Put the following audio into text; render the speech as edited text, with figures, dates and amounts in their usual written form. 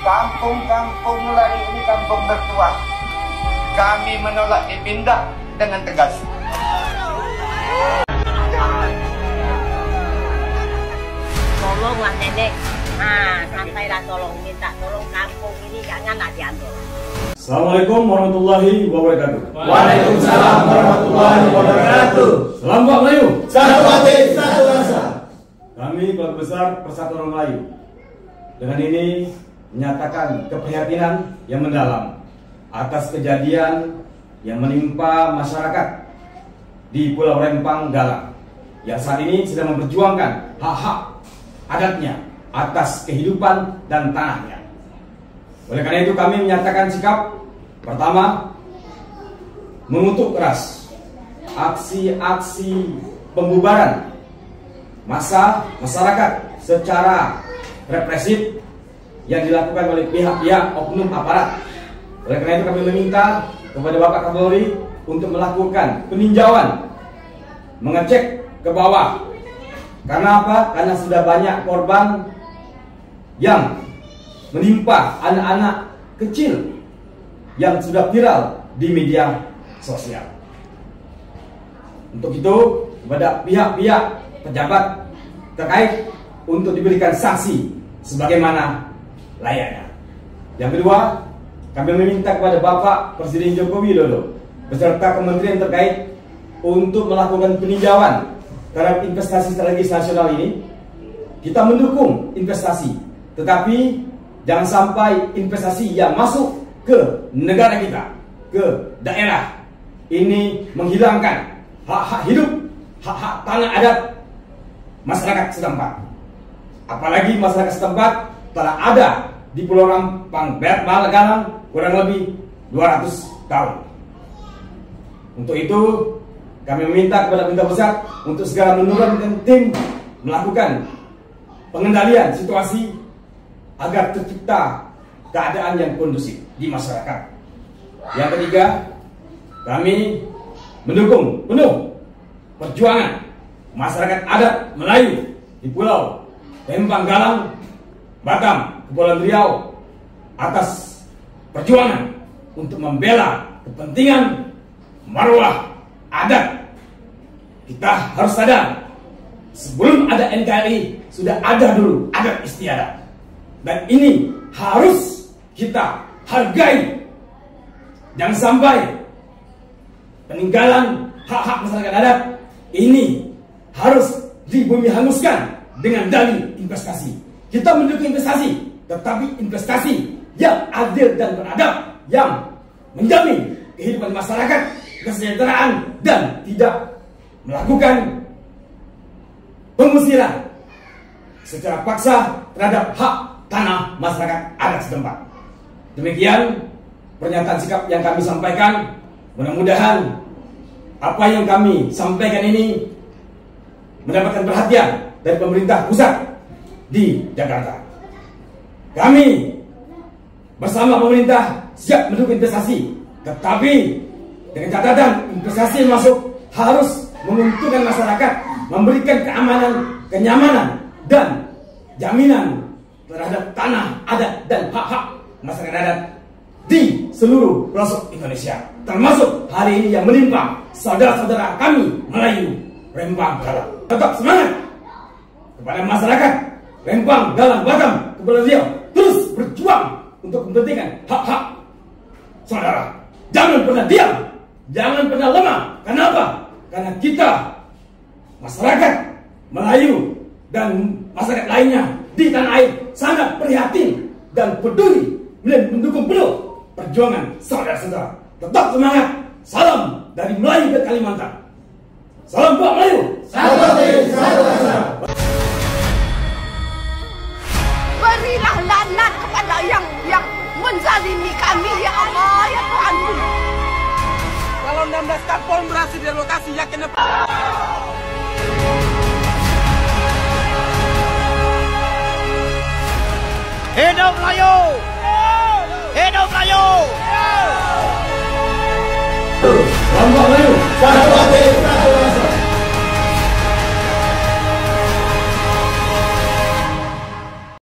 Kampung-kampung Melayu ini kampung tertua. Kami menolak dipindah dengan tegas. Tolonglah nenek. Nah, sampailah tolong, minta tolong kampung ini jangan diambil. Assalamualaikum warahmatullahi wabarakatuh. Waalaikumsalam warahmatullahi wabarakatuh. Salam buat Melayu. Satu hati, satu rasa. Kami Keluarga Besar Persatuan Orang Melayu dengan ini menyatakan keprihatinan yang mendalam atas kejadian yang menimpa masyarakat di Pulau Rempang Galang yang saat ini sedang memperjuangkan hak-hak adatnya atas kehidupan dan tanahnya. Oleh karena itu kami menyatakan sikap pertama, mengutuk keras aksi-aksi pembubaran massa masyarakat secara represif yang dilakukan oleh pihak-pihak oknum aparat. Oleh karena itu kami meminta kepada Bapak Kapolri untuk melakukan peninjauan, mengecek ke bawah. Karena apa? Karena sudah banyak korban yang menimpa anak-anak kecil yang sudah viral di media sosial. Untuk itu kepada pihak-pihak pejabat terkait untuk diberikan sanksi sebagaimana layaknya. Yang kedua, kami meminta kepada Bapak Presiden Joko Widodo beserta kementerian terkait untuk melakukan peninjauan terhadap investasi strategis nasional ini. Kita mendukung investasi, tetapi jangan sampai investasi yang masuk ke negara kita, ke daerah ini menghilangkan hak-hak hidup, hak-hak tanah adat masyarakat setempat. Apalagi masyarakat setempat telah ada di Pulau Rempang Galang kurang lebih 200 tahun. Untuk itu kami meminta kepada pemerintah pusat untuk segera menurunkan tim melakukan pengendalian situasi agar tercipta keadaan yang kondusif di masyarakat. Yang ketiga, kami mendukung penuh perjuangan masyarakat adat Melayu di Pulau Rempang Galang, Batam, Kepulauan Riau atas perjuangan untuk membela kepentingan marwah adat. Kita harus sadar, sebelum ada NKRI sudah ada dulu adat istiadat, dan ini harus kita hargai. Jangan sampai peninggalan hak-hak masyarakat adat ini harus dibumi hanguskan dengan dalih investasi. Kita mendukung investasi, tetapi investasi yang adil dan beradab, yang menjamin kehidupan masyarakat, kesejahteraan, dan tidak melakukan pengusiran secara paksa terhadap hak tanah masyarakat adat setempat. Demikian pernyataan sikap yang kami sampaikan. Mudah-mudahan apa yang kami sampaikan ini mendapatkan perhatian dari pemerintah pusat di Jakarta. Kami bersama pemerintah siap mendukung investasi, tetapi dengan catatan investasi yang masuk harus menguntungkan masyarakat, memberikan keamanan, kenyamanan, dan jaminan terhadap tanah adat dan hak-hak masyarakat adat di seluruh pelosok Indonesia, termasuk hari ini yang menimpa saudara-saudara kami Melayu Rempang Galang. Tetap semangat kepada masyarakat Rempang Galang Batam Kepulauan Riau, terus berjuang untuk kepentingan hak-hak saudara. Jangan pernah diam, jangan pernah lemah. Kenapa? Karena kita masyarakat Melayu dan masyarakat lainnya di tanah air sangat prihatin dan peduli dan mendukung penuh perjuangan saudara-saudara. Tetap semangat. Salam dari Melayu ke Kalimantan. Salam buat Melayu. Satu hati, satu rasa. Berilah laknat kepada yang menzalimi kami, ya Allah, ya Tuhanku. Kalau 16 kampung berhasil direlokasi, yakin apa? Hidup Melayu!